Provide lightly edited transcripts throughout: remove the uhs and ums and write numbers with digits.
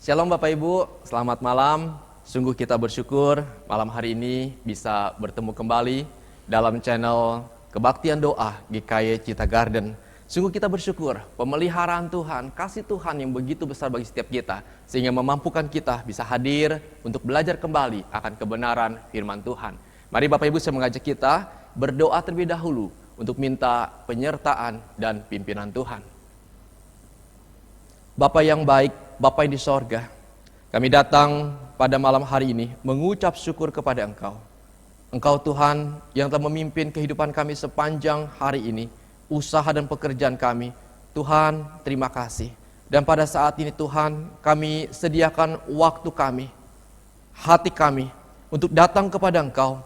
Shalom Bapak Ibu, selamat malam. Sungguh kita bersyukur malam hari ini bisa bertemu kembali dalam channel Kebaktian Doa GKY Cita Garden. Sungguh kita bersyukur pemeliharaan Tuhan, kasih Tuhan yang begitu besar bagi setiap kita, sehingga memampukan kita bisa hadir untuk belajar kembali akan kebenaran firman Tuhan. Mari Bapak Ibu, saya mengajak kita berdoa terlebih dahulu untuk minta penyertaan dan pimpinan Tuhan. Bapa yang baik, Bapa yang di sorga, kami datang pada malam hari ini mengucap syukur kepada Engkau. Engkau Tuhan yang telah memimpin kehidupan kami sepanjang hari ini, usaha dan pekerjaan kami. Tuhan, terima kasih. Dan pada saat ini Tuhan, kami sediakan waktu kami, hati kami, untuk datang kepada Engkau,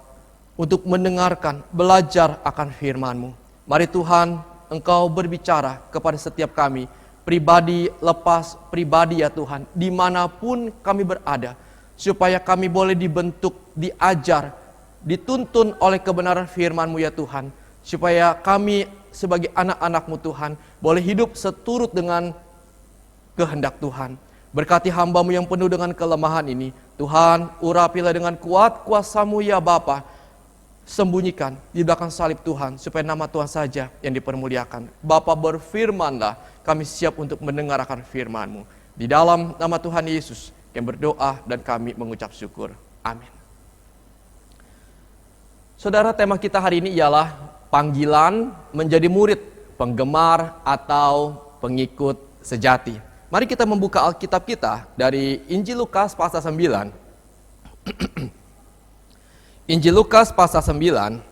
untuk mendengarkan, belajar akan firman-Mu. Mari Tuhan, Engkau berbicara kepada setiap kami, pribadi lepas pribadi ya Tuhan, dimanapun kami berada, supaya kami boleh dibentuk, diajar, dituntun oleh kebenaran firman-Mu ya Tuhan, supaya kami sebagai anak-anak-Mu Tuhan, boleh hidup seturut dengan kehendak Tuhan. Berkati hamba-Mu yang penuh dengan kelemahan ini, Tuhan, urapilah dengan kuat kuasa-Mu ya Bapa. Sembunyikan di belakang salib Tuhan, supaya nama Tuhan saja yang dipermuliakan. Bapa, berfirmanlah, kami siap untuk mendengarkan firman-Mu. Di dalam nama Tuhan Yesus yang berdoa dan kami mengucap syukur. Amin. Saudara, tema kita hari ini ialah panggilan menjadi murid, penggemar atau pengikut sejati. Mari kita membuka Alkitab kita dari Injil Lukas pasal 9. Injil Lukas pasal 9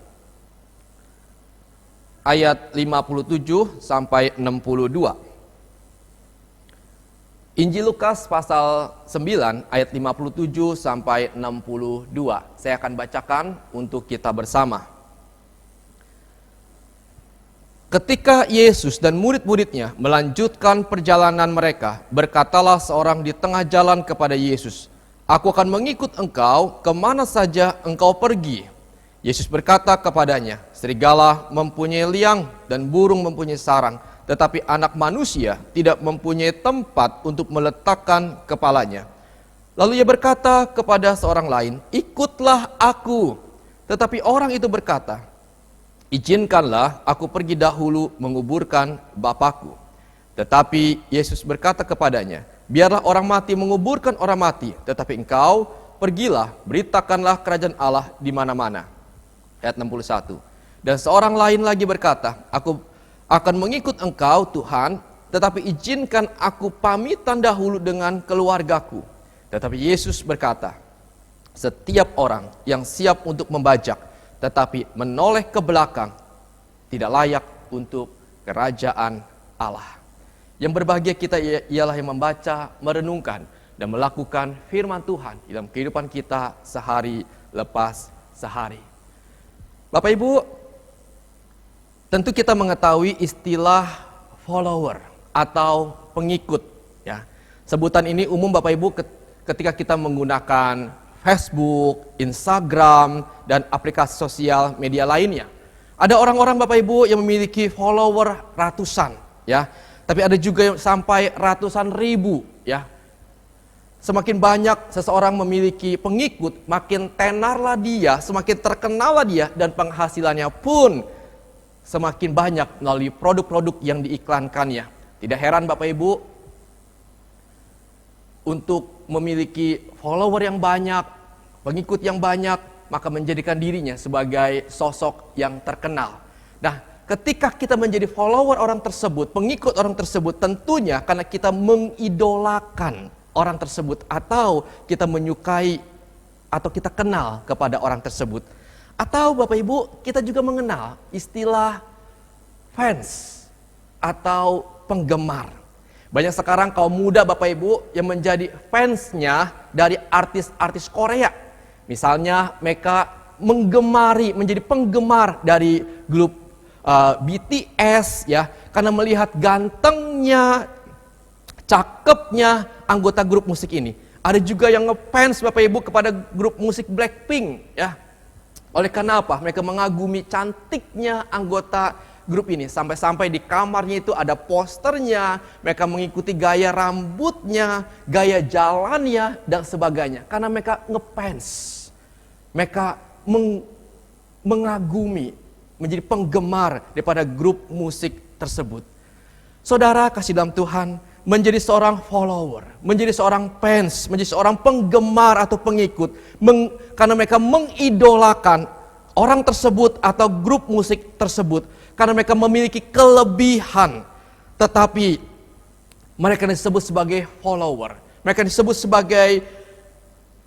ayat 57 sampai 62. Injil Lukas pasal 9 ayat 57 sampai 62. Saya akan bacakan untuk kita bersama. Ketika Yesus dan murid-muridnya melanjutkan perjalanan mereka, berkatalah seorang di tengah jalan kepada Yesus, "Aku akan mengikut engkau kemana saja engkau pergi." Yesus berkata kepadanya, "Serigala mempunyai liang dan burung mempunyai sarang, tetapi anak manusia tidak mempunyai tempat untuk meletakkan kepalanya." Lalu ia berkata kepada seorang lain, "Ikutlah aku." Tetapi orang itu berkata, "Izinkanlah aku pergi dahulu menguburkan Bapakku." Tetapi Yesus berkata kepadanya, "Biarlah orang mati menguburkan orang mati, tetapi engkau pergilah, beritakanlah kerajaan Allah di mana-mana." Ayat 61. Dan seorang lain lagi berkata, "Aku akan mengikut engkau Tuhan, tetapi izinkan aku pamitan dahulu dengan keluargaku." Tetapi Yesus berkata, "Setiap orang yang siap untuk membajak, tetapi menoleh ke belakang, tidak layak untuk kerajaan Allah." Yang berbahagia kita ialah yang membaca, merenungkan, dan melakukan firman Tuhan dalam kehidupan kita sehari lepas sehari. Bapak Ibu, tentu kita mengetahui istilah follower atau pengikut. Ya. Sebutan ini umum Bapak Ibu ketika kita menggunakan Facebook, Instagram, dan aplikasi sosial media lainnya. Ada orang-orang Bapak Ibu yang memiliki follower ratusan, ya. Tapi ada juga yang sampai ratusan ribu, ya. Semakin banyak seseorang memiliki pengikut, makin tenarlah dia, semakin terkenallah dia, dan penghasilannya pun semakin banyak melalui produk-produk yang diiklankannya. Tidak heran Bapak Ibu, untuk memiliki follower yang banyak, pengikut yang banyak, maka menjadikan dirinya sebagai sosok yang terkenal. Nah, ketika kita menjadi follower orang tersebut, pengikut orang tersebut, tentunya karena kita mengidolakan orang tersebut, atau kita menyukai atau kita kenal kepada orang tersebut. Atau Bapak Ibu, kita juga mengenal istilah fans atau penggemar. Banyak sekarang kaum muda Bapak Ibu yang menjadi fansnya dari artis-artis Korea. Misalnya mereka menjadi penggemar dari grup BTS, ya, karena melihat gantengnya, cakepnya anggota grup musik ini. Ada juga yang ngefans Bapak Ibu kepada grup musik Blackpink, ya. Oleh karena apa? Mereka mengagumi cantiknya anggota grup ini. Sampai-sampai di kamarnya itu ada posternya, mereka mengikuti gaya rambutnya, gaya jalannya, dan sebagainya. Karena mereka ngefans, mereka mengagumi, menjadi penggemar daripada grup musik tersebut. Saudara kasih dalam Tuhan, menjadi seorang follower, menjadi seorang fans, menjadi seorang penggemar atau pengikut, karena mereka mengidolakan orang tersebut atau grup musik tersebut, karena mereka memiliki kelebihan, tetapi mereka disebut sebagai follower, mereka disebut sebagai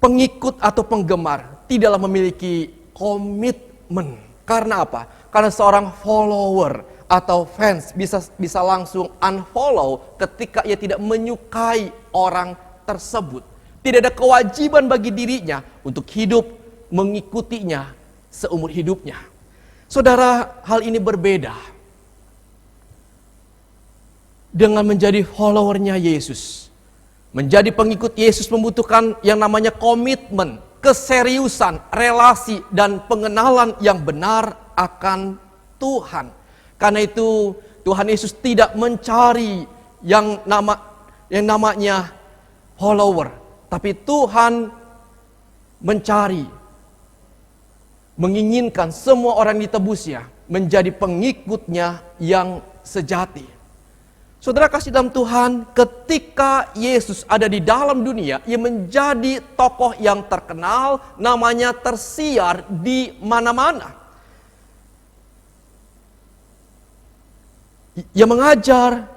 pengikut atau penggemar, tidaklah memiliki komitmen. Karena apa? Karena seorang follower atau fans bisa langsung unfollow ketika ia tidak menyukai orang tersebut. Tidak ada kewajiban bagi dirinya untuk hidup mengikutinya seumur hidupnya. Saudara, hal ini berbeda dengan menjadi followernya Yesus. Menjadi pengikut Yesus membutuhkan yang namanya komitmen, keseriusan, relasi, dan pengenalan yang benar akan Tuhan. Karena itu Tuhan Yesus tidak mencari yang namanya follower, tapi Tuhan menginginkan semua orang ditebusnya menjadi pengikutnya yang sejati. Saudara kasih dalam Tuhan, ketika Yesus ada di dalam dunia, ia menjadi tokoh yang terkenal, namanya tersiar di mana-mana. Ia mengajar,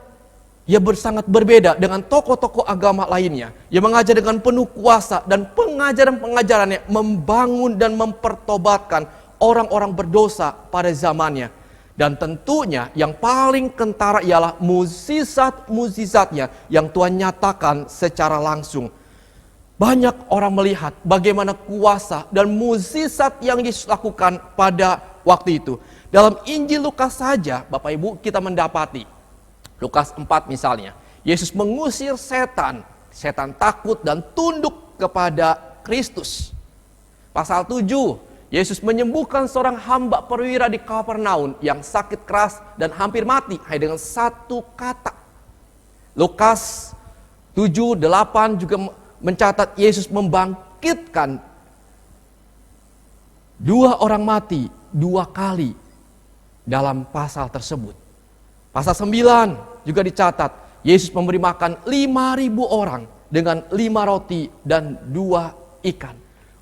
ia sangat berbeda dengan tokoh-tokoh agama lainnya. Ia mengajar dengan penuh kuasa dan pengajaran-pengajarannya membangun dan mempertobatkan orang-orang berdosa pada zamannya. Dan tentunya yang paling kentara ialah mukjizat-mukjizatnya yang Tuhan nyatakan secara langsung. Banyak orang melihat bagaimana kuasa dan mukjizat yang Yesus lakukan pada waktu itu. Dalam Injil Lukas saja, Bapak Ibu, kita mendapati Lukas 4 misalnya, Yesus mengusir setan, setan takut dan tunduk kepada Kristus. Pasal 7, Yesus menyembuhkan seorang hamba perwira di Kapernaum yang sakit keras dan hampir mati hanya dengan satu kata. Lukas 7, 8 juga mencatat Yesus membangkitkan 2 orang mati 2 kali dalam pasal tersebut. Pasal 9 juga dicatat, Yesus memberi makan 5.000 orang dengan 5 roti dan 2 ikan.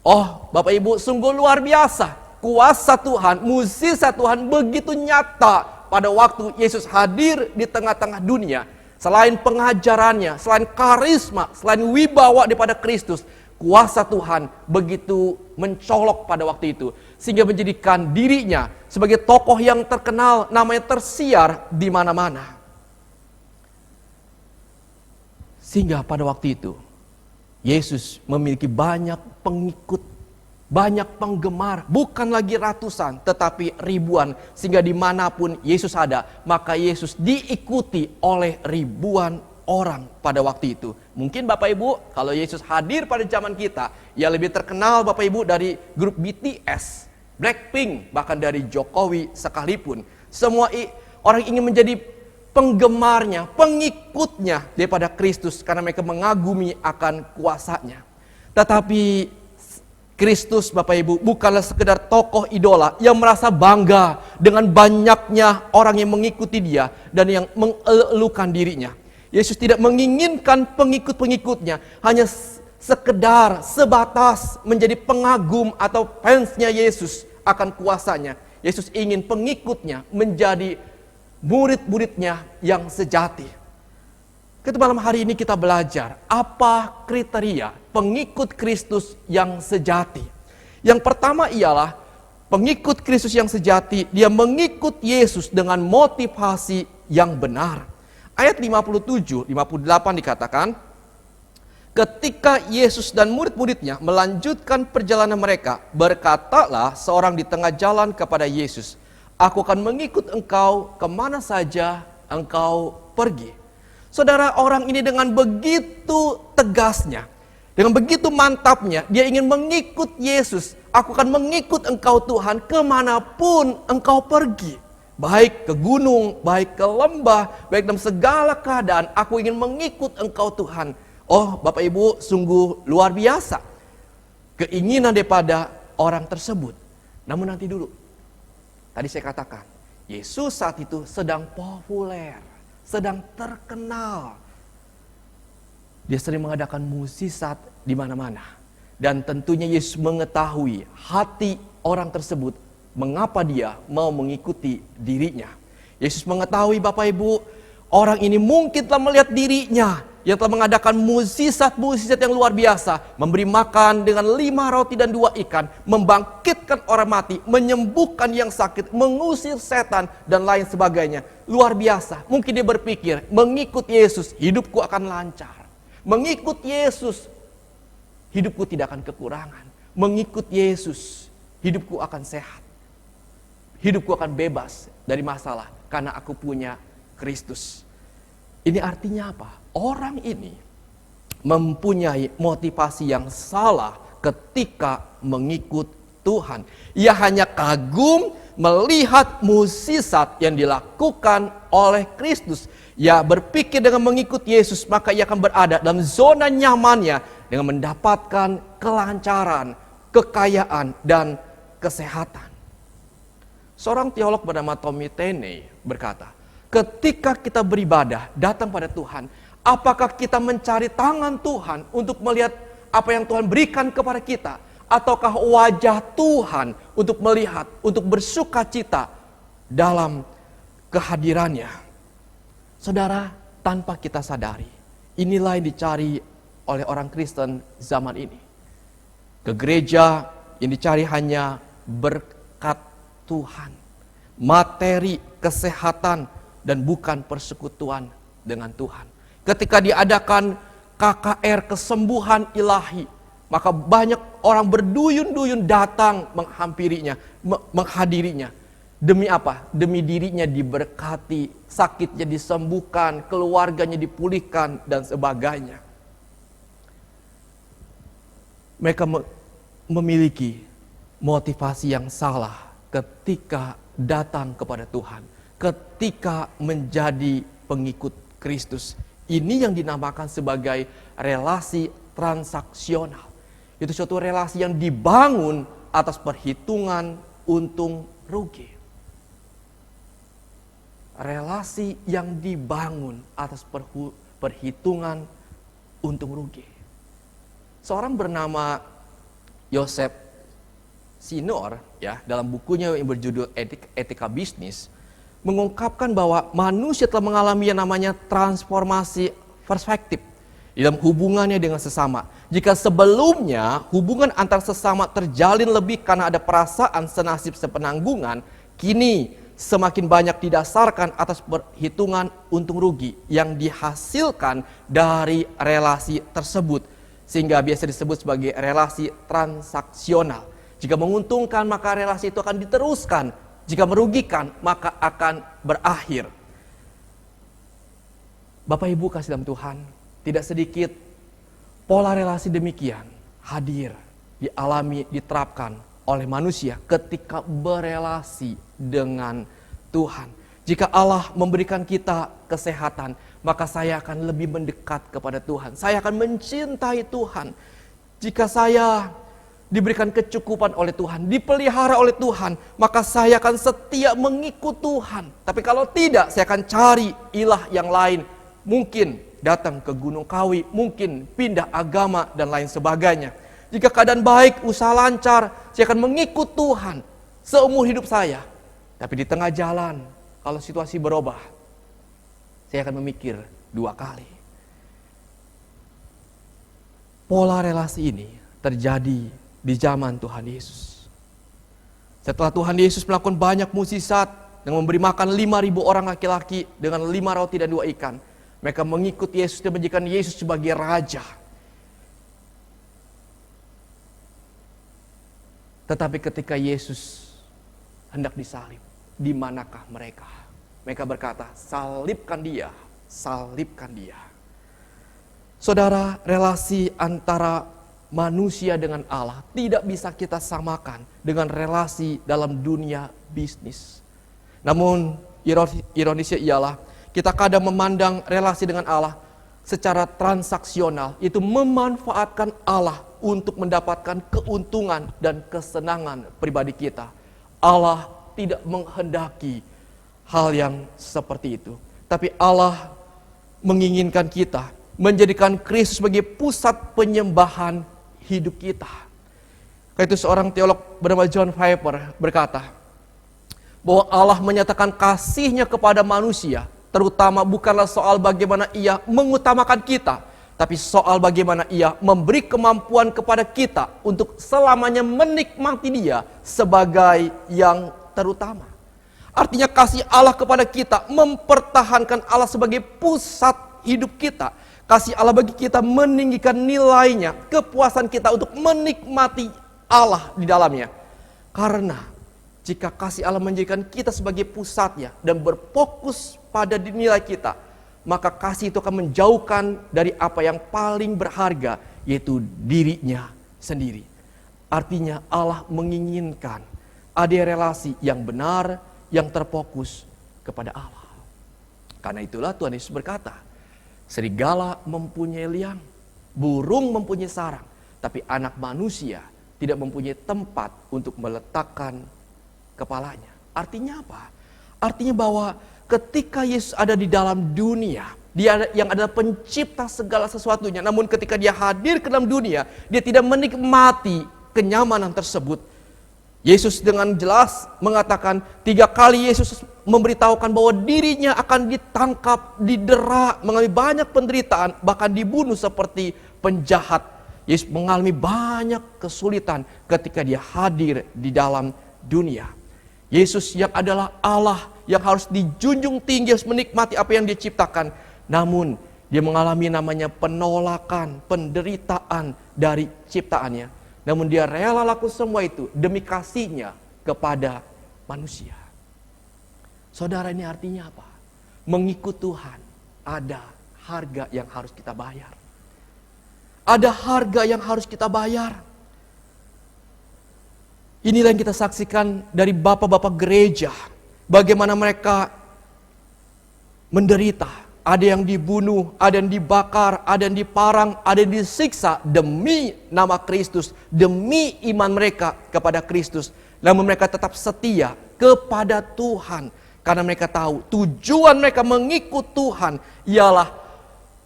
Oh, Bapak Ibu, sungguh luar biasa. Kuasa Tuhan, mukjizat Tuhan begitu nyata pada waktu Yesus hadir di tengah-tengah dunia. Selain pengajarannya, selain karisma, selain wibawa daripada Kristus, kuasa Tuhan begitu mencolok pada waktu itu. Sehingga menjadikan dirinya sebagai tokoh yang terkenal, namanya tersiar di mana-mana. Sehingga pada waktu itu, Yesus memiliki banyak pengikut, banyak penggemar, bukan lagi ratusan, tetapi ribuan. Sehingga dimanapun Yesus ada, maka Yesus diikuti oleh ribuan orang pada waktu itu. Mungkin Bapak Ibu, kalau Yesus hadir pada zaman kita, ia lebih terkenal Bapak Ibu dari grup BTS, Blackpink, bahkan dari Jokowi sekalipun. Semua orang ingin menjadi penggemarnya, pengikutnya daripada Kristus karena mereka mengagumi akan kuasanya. Tetapi Kristus Bapak Ibu bukanlah sekedar tokoh idola yang merasa bangga dengan banyaknya orang yang mengikuti dia dan yang mengelukan dirinya. Yesus tidak menginginkan pengikut-pengikutnya hanya sekedar sebatas menjadi pengagum atau fansnya Yesus akan kuasanya. Yesus ingin pengikutnya menjadi murid-muridnya yang sejati. Ketika malam hari ini kita belajar apa kriteria pengikut Kristus yang sejati. Yang pertama ialah pengikut Kristus yang sejati, dia mengikut Yesus dengan motivasi yang benar. Ayat 57, 58 dikatakan, ketika Yesus dan murid-muridnya melanjutkan perjalanan mereka, berkatalah seorang di tengah jalan kepada Yesus, "Aku akan mengikut engkau kemana saja engkau pergi." Saudara, orang ini dengan begitu tegasnya, dengan begitu mantapnya, dia ingin mengikut Yesus. "Aku akan mengikut engkau Tuhan kemanapun engkau pergi." baik ke gunung, baik ke lembah, baik dalam segala keadaan, aku ingin mengikut Engkau Tuhan. Oh Bapak Ibu, sungguh luar biasa keinginan daripada orang tersebut. Namun nanti dulu, tadi saya katakan, Yesus saat itu sedang populer, sedang terkenal. Dia sering mengadakan mukjizat di mana-mana. Dan tentunya Yesus mengetahui hati orang tersebut, mengapa dia mau mengikuti dirinya. Yesus mengetahui Bapak Ibu, orang ini mungkin telah melihat dirinya yang telah mengadakan mukjizat-mukjizat yang luar biasa, memberi makan dengan 5 roti dan 2 ikan, membangkitkan orang mati, menyembuhkan yang sakit, mengusir setan dan lain sebagainya. Luar biasa. Mungkin dia berpikir, mengikut Yesus hidupku akan lancar. Mengikut Yesus hidupku tidak akan kekurangan. Mengikut Yesus hidupku akan sehat. Hidupku akan bebas dari masalah karena aku punya Kristus. Ini artinya apa? Orang ini mempunyai motivasi yang salah ketika mengikut Tuhan. Ia hanya kagum melihat mukjizat yang dilakukan oleh Kristus. Ia berpikir dengan mengikut Yesus, maka ia akan berada dalam zona nyamannya dengan mendapatkan kelancaran, kekayaan, dan kesehatan. Seorang teolog bernama Tommy Tenney berkata, ketika kita beribadah datang pada Tuhan, apakah kita mencari tangan Tuhan untuk melihat apa yang Tuhan berikan kepada kita? Ataukah wajah Tuhan untuk melihat, untuk bersuka cita dalam kehadirannya? Saudara, tanpa kita sadari, inilah yang dicari oleh orang Kristen zaman ini. Ke gereja yang dicari hanya berkat Tuhan, materi, kesehatan, dan bukan persekutuan dengan Tuhan. Ketika diadakan KKR kesembuhan ilahi, maka banyak orang berduyun-duyun datang menghampirinya, menghadirinya. Demi apa? Demi dirinya diberkati, sakitnya disembuhkan, keluarganya dipulihkan, dan sebagainya. Mereka memiliki motivasi yang salah ketika datang kepada Tuhan, ketika menjadi pengikut Kristus. Ini yang dinamakan sebagai relasi transaksional. Itu suatu relasi yang dibangun atas perhitungan untung rugi. Relasi yang dibangun atas perhitungan untung rugi. Seorang bernama Joseph Sinor, ya, dalam bukunya yang berjudul Etika Bisnis, mengungkapkan bahwa manusia telah mengalami yang namanya transformasi perspektif dalam hubungannya dengan sesama. Jika sebelumnya hubungan antar sesama terjalin lebih karena ada perasaan senasib sepenanggungan, kini semakin banyak didasarkan atas perhitungan untung rugi yang dihasilkan dari relasi tersebut, sehingga biasa disebut sebagai relasi transaksional. Jika menguntungkan, maka relasi itu akan diteruskan. Jika merugikan, maka akan berakhir. Bapak Ibu kasih dalam Tuhan, tidak sedikit pola relasi demikian hadir, dialami, diterapkan oleh manusia ketika berelasi dengan Tuhan. Jika Allah memberikan kita kesehatan, maka saya akan lebih mendekat kepada Tuhan. Saya akan mencintai Tuhan. Jika saya diberikan kecukupan oleh Tuhan, dipelihara oleh Tuhan, maka saya akan setia mengikut Tuhan. Tapi kalau tidak, saya akan cari ilah yang lain. Mungkin datang ke Gunung Kawi, mungkin pindah agama dan lain sebagainya. Jika keadaan baik, usaha lancar, saya akan mengikut Tuhan seumur hidup saya. Tapi di tengah jalan, kalau situasi berubah, saya akan memikir 2 kali. Pola relasi ini terjadi di zaman Tuhan Yesus. Setelah Tuhan Yesus melakukan banyak mukjizat dan memberi makan 5.000 orang laki-laki dengan 5 roti dan 2 ikan, mereka mengikut Yesus dan menjadikan Yesus sebagai raja. Tetapi ketika Yesus hendak disalib, di manakah mereka? Mereka berkata, salibkan dia, salibkan dia. Saudara, relasi antara manusia dengan Allah tidak bisa kita samakan dengan relasi dalam dunia bisnis. Namun ironisnya ialah kita kadang memandang relasi dengan Allah secara transaksional, itu memanfaatkan Allah untuk mendapatkan keuntungan dan kesenangan pribadi kita. Allah tidak menghendaki hal yang seperti itu. Tapi Allah menginginkan kita menjadikan Kristus sebagai pusat penyembahan hidup kita. Karena itu seorang teolog bernama John Piper berkata bahwa Allah menyatakan kasih-Nya kepada manusia terutama bukanlah soal bagaimana Ia mengutamakan kita, tapi soal bagaimana Ia memberi kemampuan kepada kita untuk selamanya menikmati Dia sebagai yang terutama. Artinya kasih Allah kepada kita mempertahankan Allah sebagai pusat hidup kita. Kasih Allah bagi kita meninggikan nilainya, kepuasan kita untuk menikmati Allah di dalamnya. Karena jika kasih Allah menjadikan kita sebagai pusatnya dan berfokus pada nilai kita, maka kasih itu akan menjauhkan dari apa yang paling berharga, yaitu dirinya sendiri. Artinya Allah menginginkan ada relasi yang benar, yang terfokus kepada Allah. Karena itulah Tuhan Yesus berkata, serigala mempunyai liang, burung mempunyai sarang, tapi anak manusia tidak mempunyai tempat untuk meletakkan kepalanya. Artinya apa? Artinya bahwa ketika Yesus ada di dalam dunia, Dia yang adalah pencipta segala sesuatunya, namun ketika Dia hadir ke dalam dunia, Dia tidak menikmati kenyamanan tersebut. Yesus dengan jelas mengatakan 3 kali Yesus memberitahukan bahwa dirinya akan ditangkap, didera, mengalami banyak penderitaan, bahkan dibunuh seperti penjahat. Yesus mengalami banyak kesulitan ketika Dia hadir di dalam dunia. Yesus yang adalah Allah yang harus dijunjung tinggi, harus menikmati apa yang Dia ciptakan. Namun Dia mengalami namanya penolakan, penderitaan dari ciptaannya. Namun Dia rela lakukan semua itu demi kasih-Nya kepada manusia. Saudara, ini artinya apa? Mengikut Tuhan ada harga yang harus kita bayar. Ada harga yang harus kita bayar. Inilah yang kita saksikan dari bapak-bapak gereja. Bagaimana mereka menderita. Ada yang dibunuh, ada yang dibakar, ada yang diparang, ada yang disiksa demi nama Kristus, demi iman mereka kepada Kristus. Namun mereka tetap setia kepada Tuhan. Karena mereka tahu tujuan mereka mengikut Tuhan ialah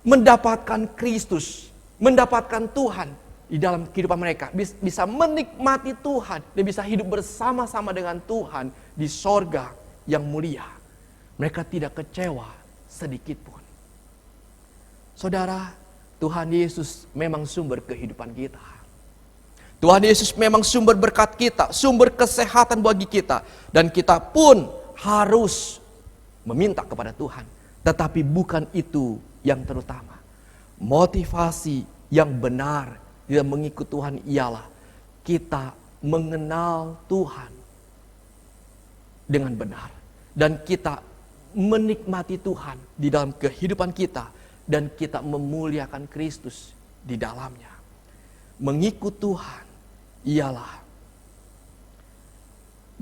mendapatkan Kristus, mendapatkan Tuhan di dalam kehidupan mereka, bisa menikmati Tuhan dan bisa hidup bersama-sama dengan Tuhan di sorga yang mulia. Mereka tidak kecewa sedikit pun. Saudara, Tuhan Yesus memang sumber kehidupan kita. Tuhan Yesus memang sumber berkat kita, sumber kesehatan bagi kita. Dan kita pun harus meminta kepada Tuhan. Tetapi bukan itu yang terutama. Motivasi yang benar dalam mengikut Tuhan ialah kita mengenal Tuhan dengan benar. Dan kita menikmati Tuhan di dalam kehidupan kita. Dan kita memuliakan Kristus di dalamnya. Mengikut Tuhan ialah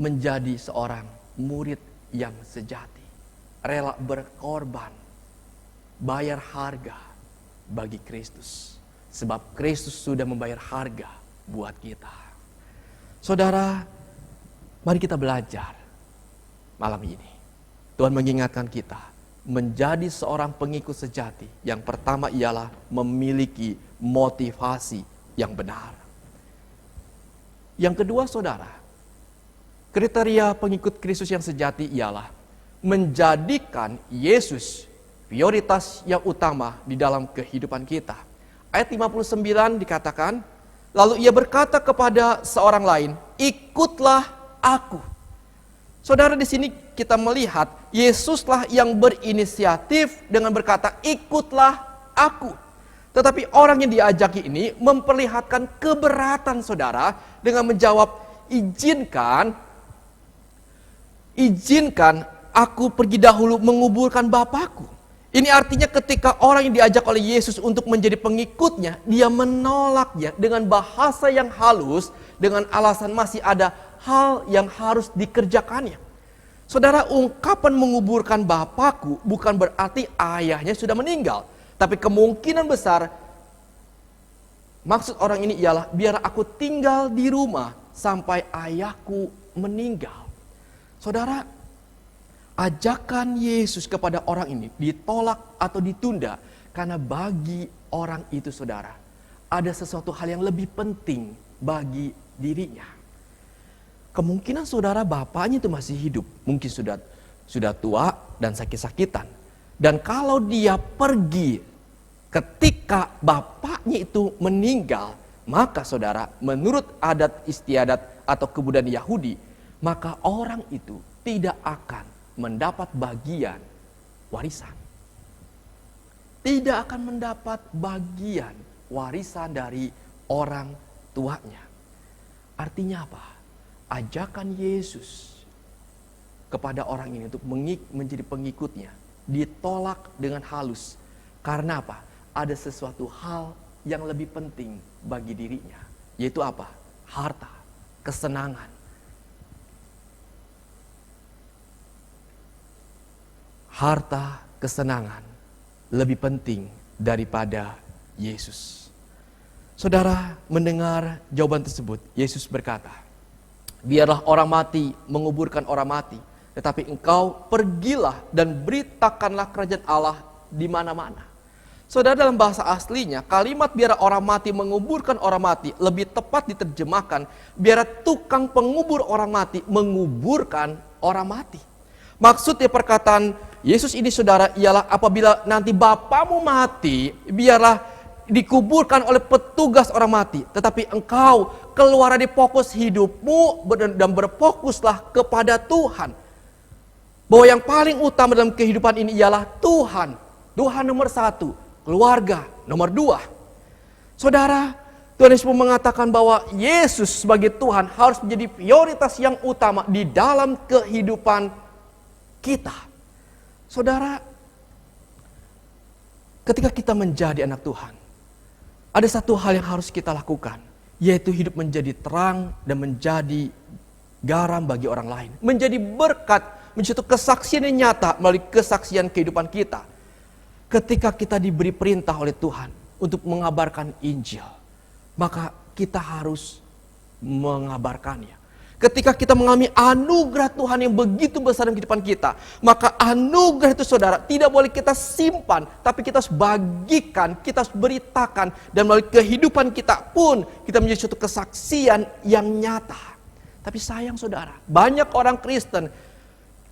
menjadi seorang murid yang sejati. Rela berkorban, bayar harga bagi Kristus. Sebab Kristus sudah membayar harga buat kita. Saudara, mari kita belajar malam ini. Tuhan mengingatkan kita menjadi seorang pengikut sejati. Yang pertama ialah memiliki motivasi yang benar. Yang kedua, saudara, kriteria pengikut Kristus yang sejati ialah menjadikan Yesus prioritas yang utama di dalam kehidupan kita. Ayat 59 dikatakan, lalu ia berkata kepada seorang lain, ikutlah aku. Saudara, di sini kita melihat Yesuslah yang berinisiatif dengan berkata, ikutlah aku. Tetapi orang yang diajaki ini memperlihatkan keberatan, saudara, dengan menjawab, izinkan aku pergi dahulu menguburkan Bapakku. Ini artinya ketika orang yang diajak oleh Yesus untuk menjadi pengikutnya, dia menolaknya dengan bahasa yang halus, dengan alasan masih ada hal yang harus dikerjakannya. Saudara, ungkapan menguburkan bapakku bukan berarti ayahnya sudah meninggal. Tapi kemungkinan besar maksud orang ini ialah biar aku tinggal di rumah sampai ayahku meninggal. Saudara, ajakan Yesus kepada orang ini ditolak atau ditunda karena bagi orang itu, saudara, ada sesuatu hal yang lebih penting bagi dirinya. Kemungkinan saudara bapaknya itu masih hidup, mungkin sudah tua dan sakit-sakitan. Dan kalau dia pergi ketika bapaknya itu meninggal, maka saudara, menurut adat istiadat atau kebudayaan Yahudi, maka orang itu tidak akan mendapat bagian warisan. Tidak akan mendapat bagian warisan dari orang tuanya. Artinya apa? Ajakan Yesus kepada orang ini untuk menjadi pengikutnya ditolak dengan halus. Karena apa? Ada sesuatu hal yang lebih penting bagi dirinya. Yaitu apa? Harta, kesenangan. Harta, kesenangan lebih penting daripada Yesus. Saudara mendengar jawaban tersebut, Yesus berkata, biarlah orang mati menguburkan orang mati, tetapi engkau pergilah dan beritakanlah kerajaan Allah di mana-mana. Saudara, dalam bahasa aslinya, kalimat biarlah orang mati menguburkan orang mati lebih tepat diterjemahkan, biarlah tukang pengubur orang mati menguburkan orang mati. Maksudnya perkataan Yesus ini, saudara, ialah apabila nanti bapamu mati, biarlah dikuburkan oleh petugas orang mati. Tetapi engkau keluar dari fokus hidupmu dan berfokuslah kepada Tuhan. Bahwa yang paling utama dalam kehidupan ini ialah Tuhan. Tuhan nomor satu, keluarga nomor dua. Saudara, Tuhan Yesus mengatakan bahwa Yesus sebagai Tuhan harus menjadi prioritas yang utama di dalam kehidupan kita. Saudara, ketika kita menjadi anak Tuhan, ada satu hal yang harus kita lakukan, yaitu hidup menjadi terang dan menjadi garam bagi orang lain. Menjadi berkat, menjadi satu kesaksian yang nyata melalui kesaksian kehidupan kita. Ketika kita diberi perintah oleh Tuhan untuk mengabarkan Injil, maka kita harus mengabarkannya. Ketika kita mengalami anugerah Tuhan yang begitu besar dalam kehidupan kita, maka anugerah itu, saudara, tidak boleh kita simpan, tapi kita harus bagikan, kita harus beritakan, dan melalui kehidupan kita pun kita menjadi suatu kesaksian yang nyata. Tapi sayang, saudara, banyak orang Kristen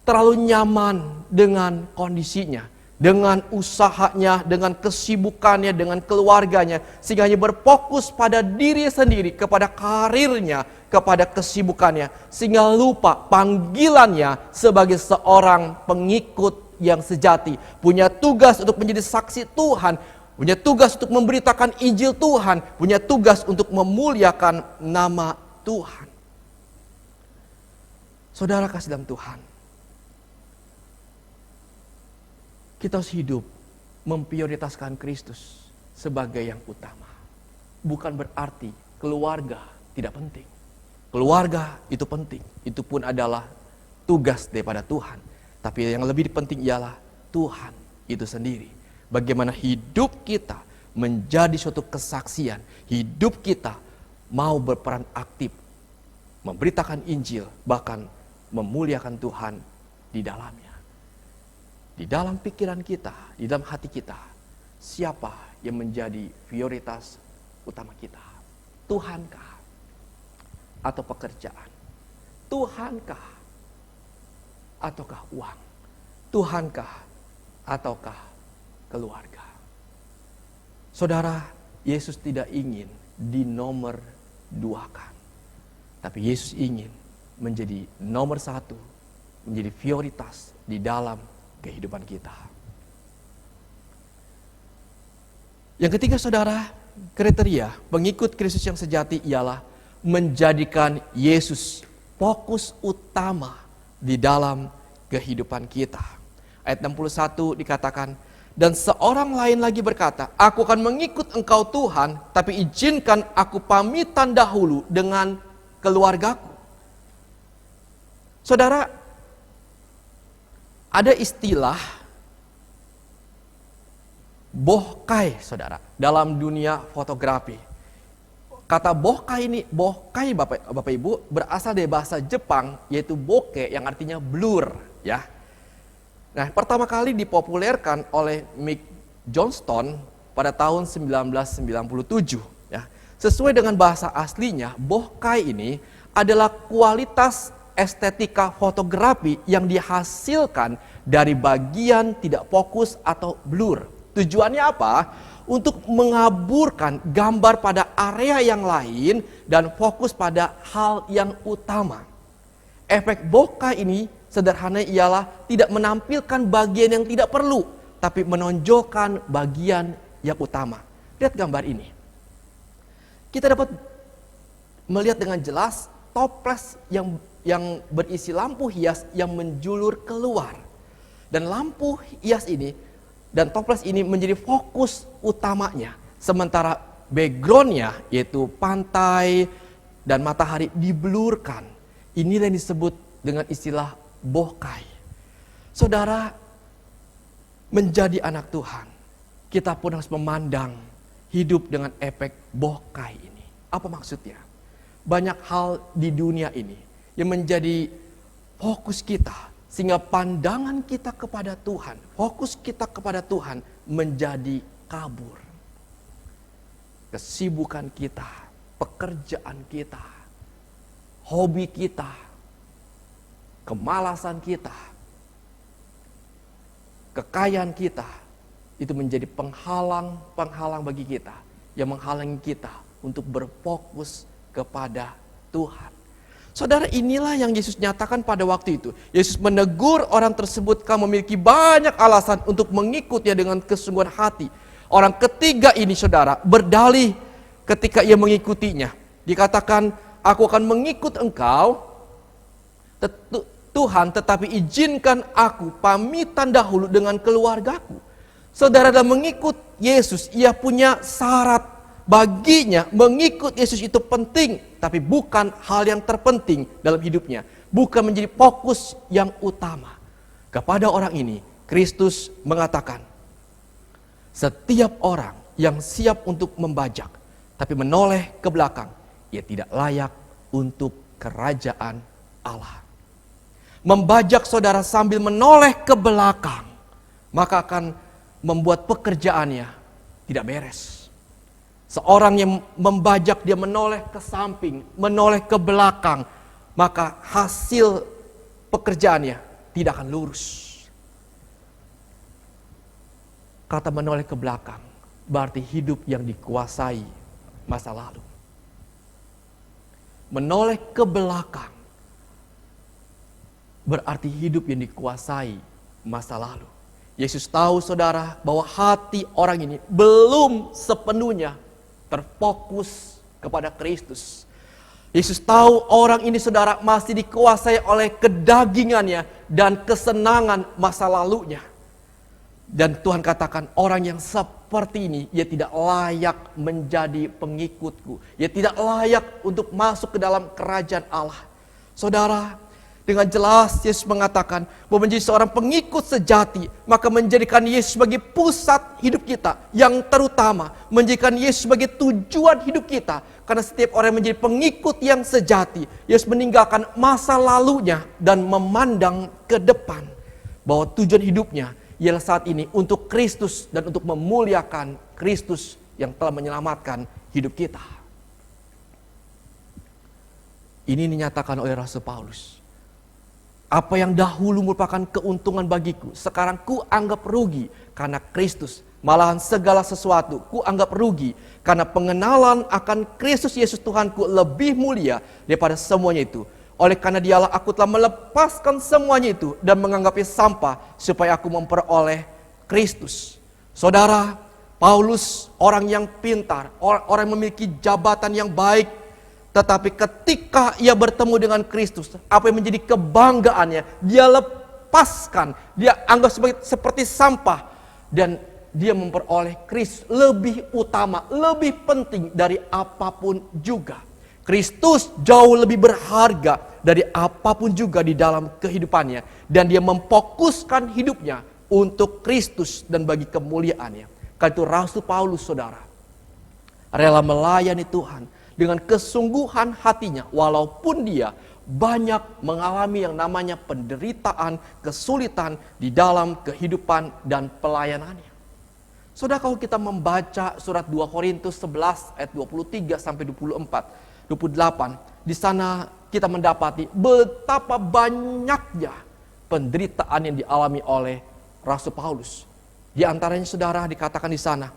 terlalu nyaman dengan kondisinya, dengan usahanya, dengan kesibukannya, dengan keluarganya, sehingga hanya berfokus pada diri sendiri, kepada karirnya, kepada kesibukannya, sehingga lupa panggilannya sebagai seorang pengikut yang sejati, punya tugas untuk menjadi saksi Tuhan, punya tugas untuk memberitakan Injil Tuhan, punya tugas untuk memuliakan nama Tuhan. Saudara kasih dalam Tuhan, kita harus hidup memprioritaskan Kristus sebagai yang utama. Bukan berarti keluarga tidak penting. Keluarga itu penting, itu pun adalah tugas daripada Tuhan. Tapi yang lebih penting ialah Tuhan itu sendiri. Bagaimana hidup kita menjadi suatu kesaksian, hidup kita mau berperan aktif, memberitakan Injil, bahkan memuliakan Tuhan di dalamnya. Di dalam pikiran kita, di dalam hati kita, siapa yang menjadi prioritas utama kita? Tuhankah? Atau pekerjaan? Tuhankah? Ataukah uang? Tuhankah? Ataukah keluarga? Saudara, Yesus tidak ingin dinomor duakan. Tapi Yesus ingin menjadi nomor satu, menjadi prioritas di dalam kehidupan kita. Yang ketiga, saudara, kriteria pengikut Kristus yang sejati ialah menjadikan Yesus fokus utama di dalam kehidupan kita. Ayat 61 dikatakan, dan seorang lain lagi berkata, aku akan mengikut engkau Tuhan, tapi izinkan aku pamitan dahulu dengan keluargaku. Saudara, Ada istilah bohkai, saudara, dalam dunia fotografi. Kata bohkai Bapak Ibu berasal dari bahasa Jepang, yaitu bokeh yang artinya blur, ya. Nah, pertama kali dipopulerkan oleh Mick Johnston pada tahun 1997, ya. Sesuai dengan bahasa aslinya, bohkai ini adalah kualitas estetika fotografi yang dihasilkan dari bagian tidak fokus atau blur. Tujuannya apa? Untuk mengaburkan gambar pada area yang lain dan fokus pada hal yang utama. Efek bokeh ini sederhana ialah tidak menampilkan bagian yang tidak perlu, tapi menonjolkan bagian yang utama. Lihat gambar ini. Kita dapat melihat dengan jelas toples yang berisi lampu hias yang menjulur keluar. Dan lampu hias ini dan toples ini menjadi fokus utamanya. Sementara backgroundnya yaitu pantai dan matahari diblurkan. Inilah yang disebut dengan istilah bokeh. Saudara, menjadi anak Tuhan, kita pun harus memandang hidup dengan efek bokeh ini. Apa maksudnya? Banyak hal di dunia ini yang menjadi fokus kita, sehingga pandangan kita kepada Tuhan, fokus kita kepada Tuhan menjadi kabur. Kesibukan kita, pekerjaan kita, hobi kita, kemalasan kita, kekayaan kita, itu menjadi penghalang bagi kita, yang menghalangi kita untuk berfokus kepada Tuhan. Saudara, inilah yang Yesus nyatakan pada waktu itu. Yesus menegur orang tersebut, kamu memiliki banyak alasan untuk mengikutnya dengan kesungguhan hati. Orang ketiga ini, saudara, berdalih ketika ia mengikutinya. Dikatakan, aku akan mengikut engkau, Tuhan, tetapi izinkan aku pamitan dahulu dengan keluargaku. Saudara, dalam mengikut Yesus, ia punya syarat. Baginya mengikut Yesus itu penting, tapi bukan hal yang terpenting dalam hidupnya. Bukan menjadi fokus yang utama. Kepada orang ini, Kristus mengatakan, setiap orang yang siap untuk membajak, tapi menoleh ke belakang, ia tidak layak untuk kerajaan Allah. Membajak, saudara, sambil menoleh ke belakang, maka akan membuat pekerjaannya tidak beres. Seorang yang membajak, dia menoleh ke samping, menoleh ke belakang, maka hasil pekerjaannya tidak akan lurus. Kata menoleh ke belakang berarti hidup yang dikuasai masa lalu. Menoleh ke belakang berarti hidup yang dikuasai masa lalu. Yesus tahu, saudara, bahwa hati orang ini belum sepenuhnya terfokus kepada Kristus. Yesus tahu orang ini, saudara, masih dikuasai oleh kedagingannya dan kesenangan masa lalunya. Dan Tuhan katakan, orang yang seperti ini, ia tidak layak menjadi pengikutku. Ia tidak layak untuk masuk ke dalam kerajaan Allah. Saudara, dengan jelas Yesus mengatakan bahwa menjadi seorang pengikut sejati, maka menjadikan Yesus sebagai pusat hidup kita yang terutama, menjadikan Yesus sebagai tujuan hidup kita. Karena setiap orang yang menjadi pengikut yang sejati, Yesus meninggalkan masa lalunya dan memandang ke depan, bahwa tujuan hidupnya ialah saat ini untuk Kristus dan untuk memuliakan Kristus yang telah menyelamatkan hidup kita. Ini dinyatakan oleh Rasul Paulus. Apa yang dahulu merupakan keuntungan bagiku, sekarang ku anggap rugi karena Kristus. Malahan segala sesuatu ku anggap rugi karena pengenalan akan Kristus Yesus Tuhanku lebih mulia daripada semuanya itu. Oleh karena dialah aku telah melepaskan semuanya itu dan menganggapnya sampah supaya aku memperoleh Kristus. Saudara, Paulus orang yang pintar, orang yang memiliki jabatan yang baik. Tetapi ketika ia bertemu dengan Kristus, apa yang menjadi kebanggaannya, dia lepaskan, dia anggap seperti sampah. Dan dia memperoleh Kristus lebih utama, lebih penting dari apapun juga. Kristus jauh lebih berharga dari apapun juga di dalam kehidupannya. Dan dia memfokuskan hidupnya untuk Kristus dan bagi kemuliaannya. Karena itu Rasul Paulus, saudara, rela melayani Tuhan dengan kesungguhan hatinya. Walaupun dia banyak mengalami yang namanya penderitaan, kesulitan di dalam kehidupan dan pelayanannya. Saudara, kalau kita membaca surat 2 Korintus 11 ayat 23 sampai 24, 28, di sana kita mendapati betapa banyaknya penderitaan yang dialami oleh Rasul Paulus. Di antaranya, saudara, dikatakan di sana,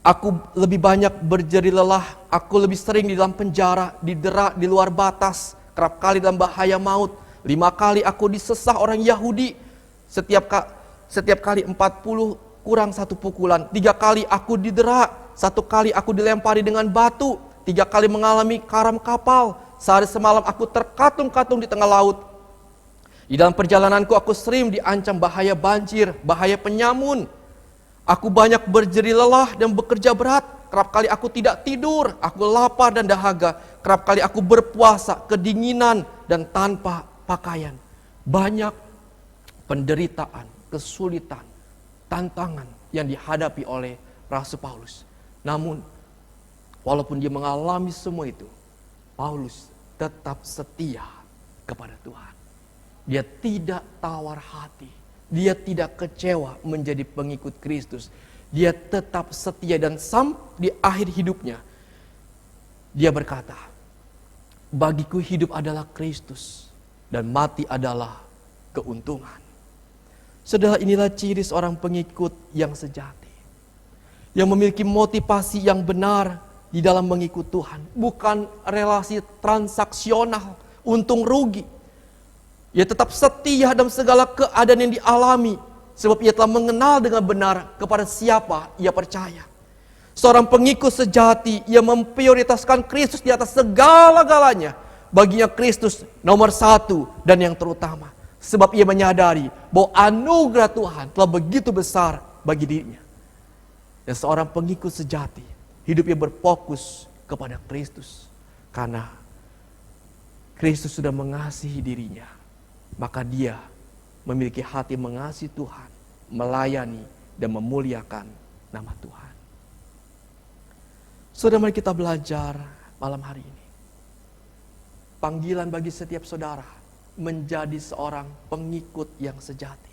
aku lebih banyak berjeri lelah, aku lebih sering di dalam penjara, didera di luar batas, kerap kali dalam bahaya maut. 5 kali aku disesah orang Yahudi, setiap kali 40 kurang 1 pukulan. 3 kali aku didera, 1 kali aku dilempari dengan batu, 3 kali mengalami karam kapal, sehari semalam aku terkatung-katung di tengah laut. Di dalam perjalananku aku sering diancam bahaya banjir, bahaya penyamun. Aku banyak berjeri lelah dan bekerja berat. Kerap kali aku tidak tidur, aku lapar dan dahaga. Kerap kali aku berpuasa, kedinginan dan tanpa pakaian. Banyak penderitaan, kesulitan, tantangan yang dihadapi oleh Rasul Paulus. Namun, walaupun dia mengalami semua itu, Paulus tetap setia kepada Tuhan. Dia tidak tawar hati. Dia tidak kecewa menjadi pengikut Kristus. Dia tetap setia dan sampai di akhir hidupnya, dia berkata, bagiku hidup adalah Kristus dan mati adalah keuntungan. Saudara, inilah ciri seorang pengikut yang sejati, yang memiliki motivasi yang benar di dalam mengikut Tuhan. Bukan relasi transaksional, untung rugi. Ia tetap setia dalam segala keadaan yang dialami, sebab ia telah mengenal dengan benar kepada siapa ia percaya. Seorang pengikut sejati, ia memprioritaskan Kristus di atas segala-galanya. Baginya Kristus nomor 1 dan yang terutama. Sebab ia menyadari bahwa anugerah Tuhan telah begitu besar bagi dirinya. Dan seorang pengikut sejati, hidupnya berfokus kepada Kristus. Karena Kristus sudah mengasihi dirinya, maka dia memiliki hati mengasihi Tuhan, melayani dan memuliakan nama Tuhan. Saudara, mari kita belajar malam hari ini. Panggilan bagi setiap saudara menjadi seorang pengikut yang sejati.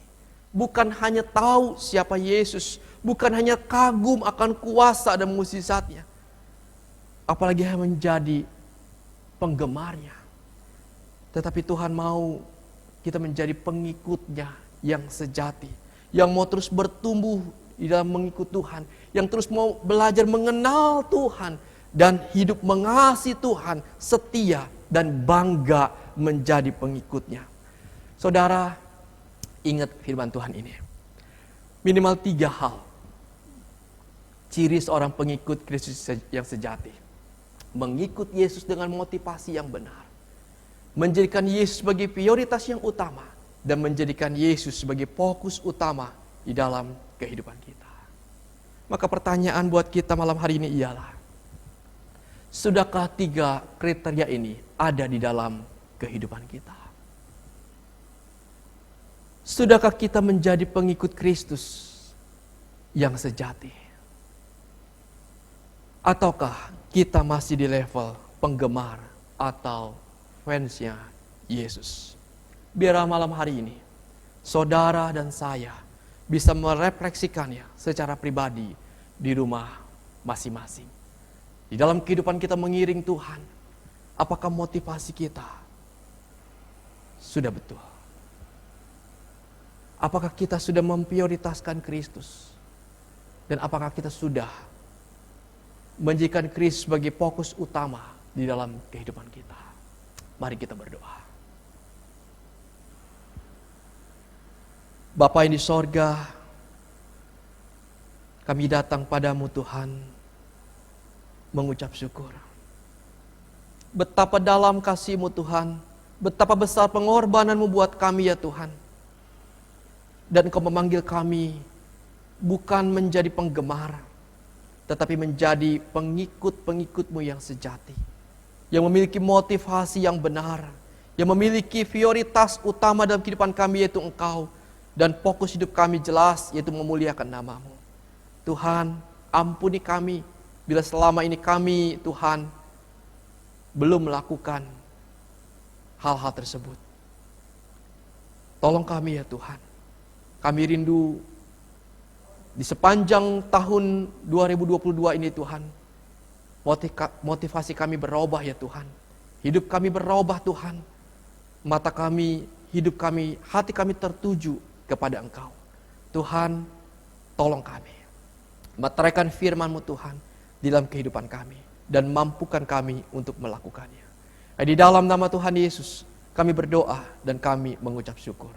Bukan hanya tahu siapa Yesus, bukan hanya kagum akan kuasa dan mukjizatnya, apalagi hanya menjadi penggemarnya. Tetapi Tuhan mau kita menjadi pengikutnya yang sejati, yang mau terus bertumbuh di dalam mengikut Tuhan, yang terus mau belajar mengenal Tuhan dan hidup mengasihi Tuhan, setia dan bangga menjadi pengikutnya. Saudara, ingat firman Tuhan ini. Minimal 3 hal ciri seorang pengikut Kristus yang sejati. Mengikut Yesus dengan motivasi yang benar, menjadikan Yesus sebagai prioritas yang utama, dan menjadikan Yesus sebagai fokus utama di dalam kehidupan kita. Maka pertanyaan buat kita malam hari ini ialah, sudahkah 3 kriteria ini ada di dalam kehidupan kita? Sudahkah kita menjadi pengikut Kristus yang sejati? Ataukah kita masih di level penggemar atau fansnya Yesus? Biarlah malam hari ini saudara dan saya bisa merefleksikannya secara pribadi di rumah masing-masing. Di dalam kehidupan kita mengiring Tuhan, apakah motivasi kita sudah betul? Apakah kita sudah memprioritaskan Kristus? Dan apakah kita sudah menjadikan Kristus sebagai fokus utama di dalam kehidupan kita? Mari kita berdoa. Bapa yang di sorga, kami datang padamu Tuhan, mengucap syukur. Betapa dalam kasih-Mu Tuhan, betapa besar pengorbanan-Mu buat kami ya Tuhan. Dan Engkau memanggil kami bukan menjadi penggemar, tetapi menjadi pengikut-pengikut-Mu yang sejati. yang memiliki motivasi yang benar, yang memiliki prioritas utama dalam kehidupan kami yaitu Engkau, dan fokus hidup kami jelas yaitu memuliakan nama-Mu. Tuhan, ampuni kami bila selama ini kami, Tuhan, belum melakukan hal-hal tersebut. Tolong kami ya Tuhan. Kami rindu di sepanjang tahun 2022 ini Tuhan, motivasi kami berubah ya Tuhan. Hidup kami berubah Tuhan. Mata kami, hidup kami, hati kami tertuju kepada Engkau. Tuhan, tolong kami. Meteraikan firman-Mu Tuhan di dalam kehidupan kami. Dan mampukan kami untuk melakukannya. Di dalam nama Tuhan Yesus, kami berdoa dan kami mengucap syukur.